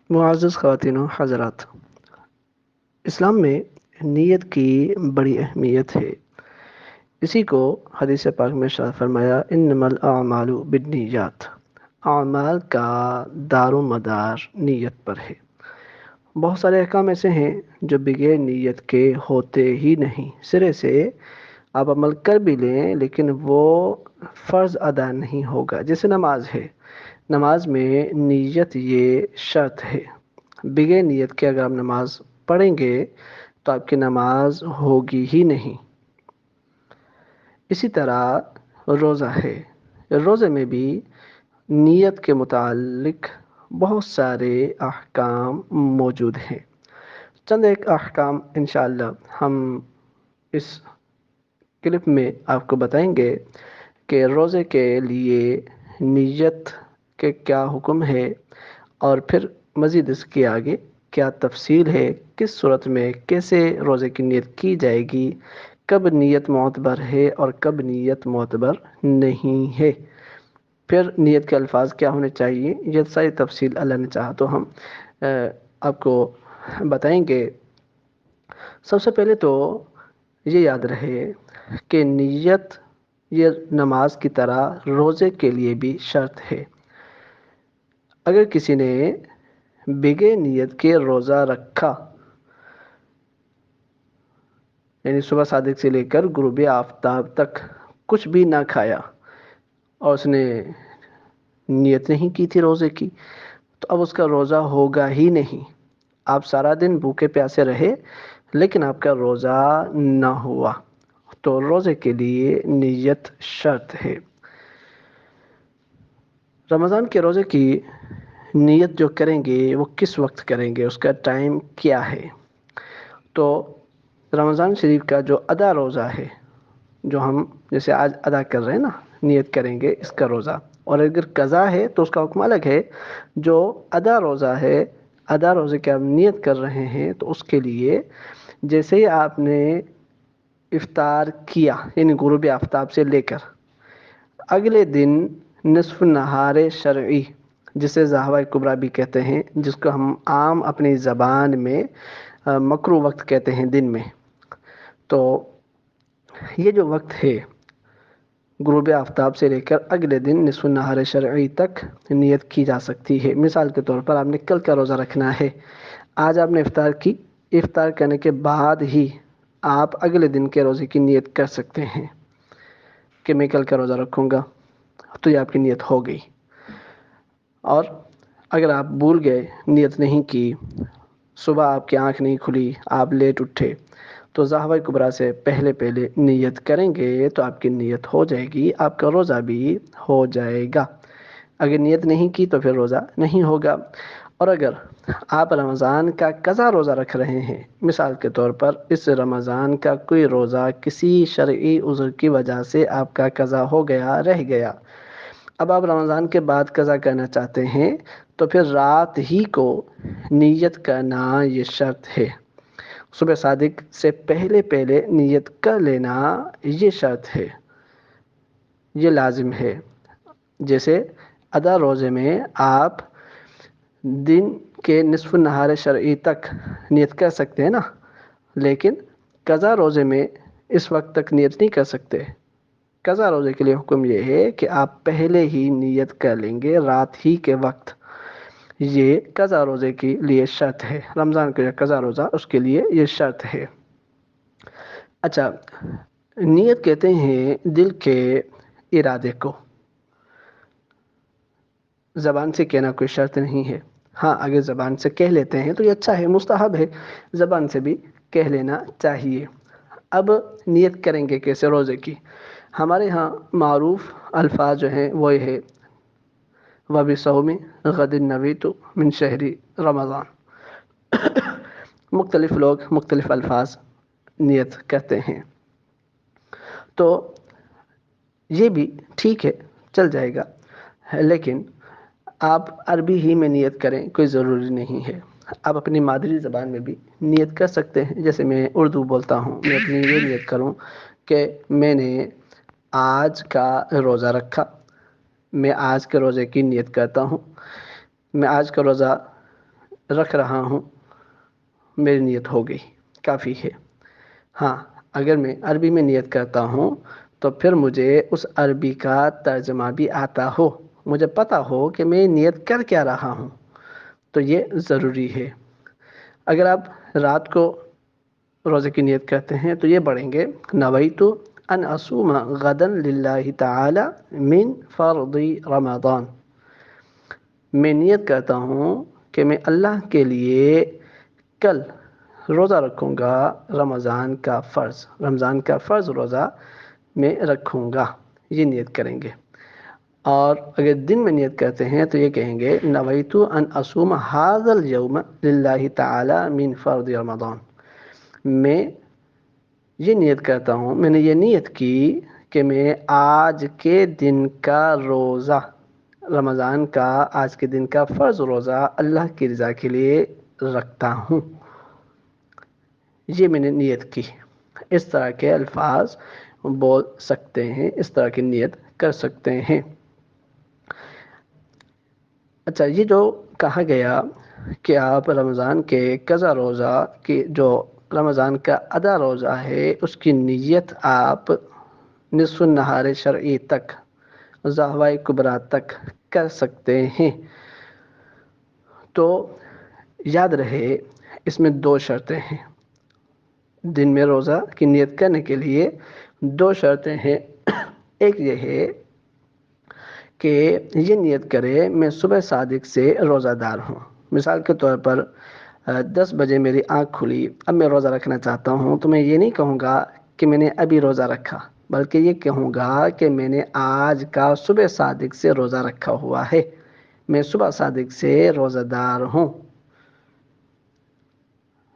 معزز خواتین و حضرات، اسلام میں نیت کی بڑی اہمیت ہے۔ اسی کو حدیث پاک میں ارشاد فرمایا، انما الاعمال بالنیات، اعمال کا دار و مدار نیت پر ہے۔ بہت سارے احکام ایسے ہیں جو بغیر نیت کے ہوتے ہی نہیں، سرے سے آپ عمل کر بھی لیں لیکن وہ فرض ادا نہیں ہوگا۔ جیسے نماز ہے، نماز میں نیت یہ شرط ہے، بغیر نیت کے اگر آپ نماز پڑھیں گے تو آپ کی نماز ہوگی ہی نہیں۔ اسی طرح روزہ ہے، روزے میں بھی نیت کے متعلق بہت سارے احکام موجود ہیں۔ چند ایک احکام انشاءاللہ ہم اس کلپ میں آپ کو بتائیں گے کہ روزے کے لیے نیت کے کیا حکم ہے، اور پھر مزید اس کے آگے کیا تفصیل ہے، کس صورت میں کیسے روزے کی نیت کی جائے گی، کب نیت معتبر ہے اور کب نیت معتبر نہیں ہے، پھر نیت کے الفاظ کیا ہونے چاہیے، یہ ساری تفصیل اللہ نے چاہا تو ہم آپ کو بتائیں گے۔ سب سے پہلے تو یہ یاد رہے کہ نیت یہ نماز کی طرح روزے کے لیے بھی شرط ہے۔ اگر کسی نے بغیر نیت کے روزہ رکھا، یعنی صبح صادق سے لے کر غروب آفتاب تک کچھ بھی نہ کھایا اور اس نے نیت نہیں کی تھی روزے کی، تو اب اس کا روزہ ہوگا ہی نہیں۔ آپ سارا دن بھوکے پیاسے رہے لیکن آپ کا روزہ نہ ہوا، تو روزے کے لیے نیت شرط ہے۔ رمضان کے روزے کی نیت جو کریں گے وہ کس وقت کریں گے، اس کا ٹائم کیا ہے؟ تو رمضان شریف کا جو ادا روزہ ہے، جو ہم جیسے آج ادا کر رہے ہیں نا، نیت کریں گے اس کا روزہ، اور اگر قضا ہے تو اس کا حکم الگ ہے۔ جو ادا روزہ ہے، ادا روزے کی آپ نیت کر رہے ہیں تو اس کے لیے جیسے ہی آپ نے افطار کیا، یعنی غروب آفتاب سے لے کر اگلے دن نصف نہار شرعی، جسے ظہوہ کبریٰ بھی کہتے ہیں، جس کو ہم عام اپنی زبان میں مکرو وقت کہتے ہیں دن میں، تو یہ جو وقت ہے غروب آفتاب سے لے کر اگلے دن نصف النہار شرعی تک نیت کی جا سکتی ہے۔ مثال کے طور پر آپ نے کل کا روزہ رکھنا ہے، آج آپ نے افطار کی، افطار کرنے کے بعد ہی آپ اگلے دن کے روزے کی نیت کر سکتے ہیں کہ میں کل کا روزہ رکھوں گا، تو یہ آپ کی نیت ہو گئی۔ اور اگر آپ بھول گئے، نیت نہیں کی، صبح آپ کی آنکھ نہیں کھلی، آپ لیٹ اٹھے، تو ظہوہ کبریٰ سے پہلے نیت کریں گے تو آپ کی نیت ہو جائے گی، آپ کا روزہ بھی ہو جائے گا۔ اگر نیت نہیں کی تو پھر روزہ نہیں ہوگا۔ اور اگر آپ رمضان کا قضا روزہ رکھ رہے ہیں، مثال کے طور پر اس رمضان کا کوئی روزہ کسی شرعی عذر کی وجہ سے آپ کا قضا ہو گیا، رہ گیا، اب آپ رمضان کے بعد قضا کرنا چاہتے ہیں، تو پھر رات ہی کو نیت کرنا یہ شرط ہے۔ صبح صادق سے پہلے نیت کر لینا یہ شرط ہے، یہ لازم ہے۔ جیسے ادا روزے میں آپ دن کے نصف نہار شرعی تک نیت کر سکتے ہیں نا، لیکن قضا روزے میں اس وقت تک نیت نہیں کر سکتے۔ قضا روزے کے لیے حکم یہ ہے کہ آپ پہلے ہی نیت کر لیں گے رات ہی کے وقت، یہ قضا روزے کے لیے شرط ہے۔ رمضان کا قضا روزہ اس کے لیے یہ شرط ہے۔ اچھا، نیت کہتے ہیں دل کے ارادے کو، زبان سے کہنا کوئی شرط نہیں ہے۔ ہاں، اگر زبان سے کہہ لیتے ہیں تو یہ اچھا ہے، مستحب ہے، زبان سے بھی کہہ لینا چاہیے۔ اب نیت کریں گے کیسے روزے کی؟ ہمارے ہاں معروف الفاظ جو ہیں وہ یہ ہے، وَبِصَوْمِ غَدٍ نَوَیْتُ مِنْ شَہْرِ رمضان۔ مختلف لوگ مختلف الفاظ نیت کرتے ہیں، تو یہ بھی ٹھیک ہے، چل جائے گا، لیکن آپ عربی ہی میں نیت کریں، کوئی ضروری نہیں ہے۔ آپ اپنی مادری زبان میں بھی نیت کر سکتے ہیں، جیسے میں اردو بولتا ہوں، میں اپنی یہ نیت کروں کہ میں نے آج کا روزہ رکھا، میں آج کے روزے کی نیت کرتا ہوں، میں آج کا روزہ رکھ رہا ہوں، میری نیت ہو گئی، کافی ہے۔ ہاں، اگر میں عربی میں نیت کرتا ہوں تو پھر مجھے اس عربی کا ترجمہ بھی آتا ہو، مجھے پتہ ہو کہ میں نیت کر کیا رہا ہوں، تو یہ ضروری ہے۔ اگر آپ رات کو روزے کی نیت کرتے ہیں تو یہ پڑھیں گے: نویت ان اصوم غدا للہ تعالی من فرض رمضان۔ میں نیت کرتا ہوں کہ میں اللہ کے لیے کل روزہ رکھوں گا، رمضان کا فرض روزہ میں رکھوں گا، یہ نیت کریں گے۔ اور اگر دن میں نیت کرتے ہیں تو یہ کہیں گے: نویت ان اصوم ھذا الیوم للہ تعالی من فرض رمضان۔ میں یہ نیت کرتا ہوں، میں نے یہ نیت کی کہ میں آج کے دن کا روزہ، رمضان کا آج کے دن کا فرض روزہ اللہ کی رضا کے لیے رکھتا ہوں، یہ میں نے نیت کی۔ اس طرح کے الفاظ بول سکتے ہیں، اس طرح کی نیت کر سکتے ہیں۔ اچھا، یہ جو کہا گیا کہ آپ رمضان کے قضا روزہ کی، جو رمضان کا ادا روزہ ہے، اس کی نیت آپ نصف النہار شرعی تک، ضحوہ کبریٰ تک کر سکتے ہیں۔ تو یاد رہے، اس میں دو شرطیں ہیں۔ دن میں روزہ کی نیت کرنے کے لیے دو شرطیں ہیں۔ ایک یہ ہے کہ یہ نیت کرے میں صبح صادق سے روزہ دار ہوں۔ مثال کے طور پر 10 بجے میری آنکھ کھلی، اب میں روزہ رکھنا چاہتا ہوں، تو میں یہ نہیں کہوں گا کہ میں نے ابھی روزہ رکھا، بلکہ یہ کہوں گا کہ میں نے آج کا صبح صادق سے روزہ رکھا ہوا ہے، میں صبح صادق سے روزہ دار ہوں،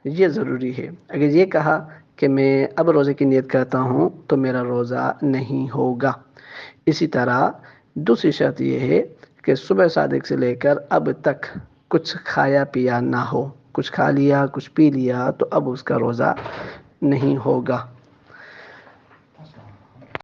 یہ ضروری ہے۔ اگر یہ کہا کہ میں اب روزے کی نیت کرتا ہوں تو میرا روزہ نہیں ہوگا۔ اسی طرح دوسری شرط یہ ہے کہ صبح صادق سے لے کر اب تک کچھ کھایا پیا نہ ہو، کچھ کھا لیا، کچھ پی لیا تو اب اس کا روزہ نہیں ہوگا۔